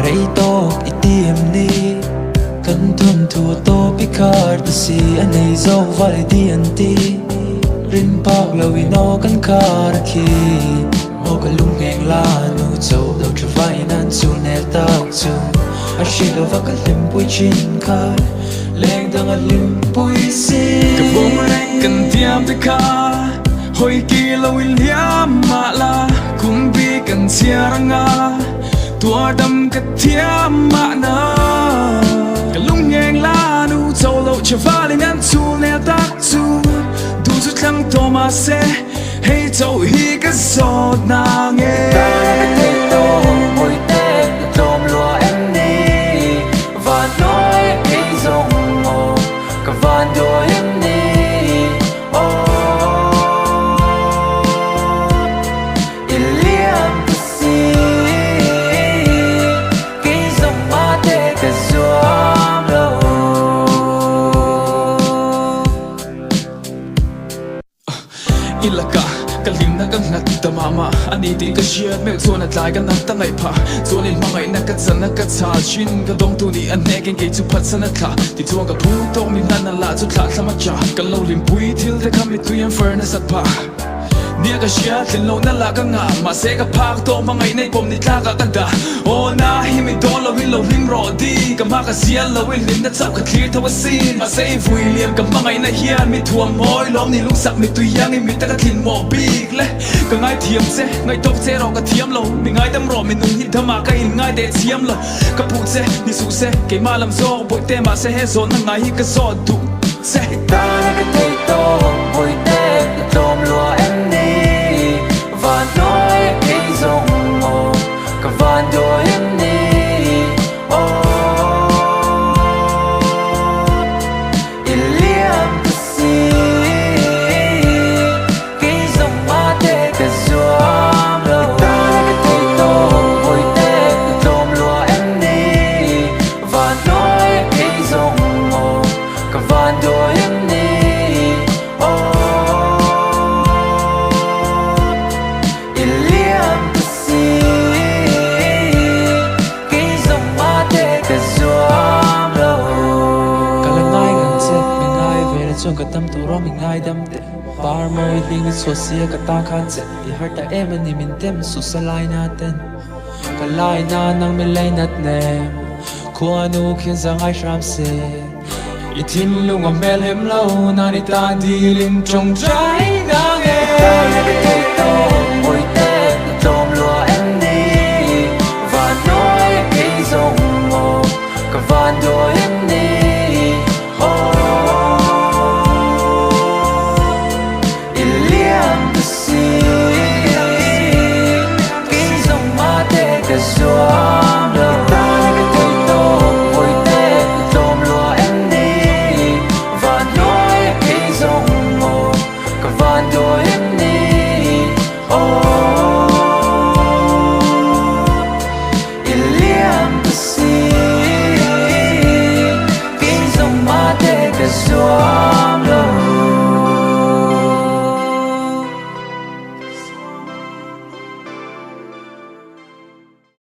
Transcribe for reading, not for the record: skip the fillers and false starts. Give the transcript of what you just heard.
rei to itiam ni kan thun thu to pikar ta si anei zo vai di anti rin pak lo ino kan khar khi mo ka lung ngeng la nu zo lo tra vai nan chu ne tao chu a shi lo va ka lim pui chin khai leng dang a lim pui si ka bom rek kan tiam te kha hoi ki lo in liam ma la kum bi kan sia ranga tua đam ka tiam ma na ka lung ngeng la nu zo lo tra vai nan chu ne tao chu du chu thlang to ma se hey zo hi ka so na nge ta ka to hoi te dom lo em ni va nói cái dòng mồ cả van đôi em ni iliam si cái dòng ma te ka zoam lo ilaka kalim na kang nat tamama ani ti ka share me zona tlai kan nat tangai pha zona in mangai na ka chana ka cha chin ka dong tu ni an ne ken ge chu phat sana thla ti chuang ka phu to mi nan na la chu thla thlama cha kan lo lim pui thil te kham mi tu yan furnace at pha nia ka share thin lo na la ka nga ma se ka phak to mangai nei pom ni thla ka kan da o na hi mi do lo win lo lim ro di ka ma ka sia lo win lim na chap ka clear to a scene ma se vui liam ka mangai na hian mi thuam moi lom ni lung sak mi tu yang mi ta ka thin mo big le ka ngai thiam se ngai tok se ro ka thiam lo mi ngai dam ro mi nung hi thama ka in ngai de thiam lo ka pu se ni su se ke ma lam zo boy te ma se he zo na ngai hi ka zo du se ta na ka te to boy te dom lo em ni va nói cái dòng mồ ka van đôi em ni iliam si cái dòng ma te ka zoam lo ta ka te to hoi te dom lo em ni va nói cái dòng mồ ka van đôi em ni iliam si cái dòng ma te ka zoam lo ka la ngai gan che mi ngai ve le chong ka tam tu ro mi ngai dam te par moi ding so sia ka ta kha che i har ta em ni min tem su salai na ten ka lai na nang mi lai nat ne khua nu khin zang ai shram se i thin lung am mel hem lo na ni ta di lim trong trái na nge ta na ke to hoi te dom lo em ni va nói cái dòng mồ ka van đôi em ni iliam si cái dòng ma te ka zoam lo ta na ke to hoi te dom lo em ni va nói cái dòng mồ ka van đôi em ni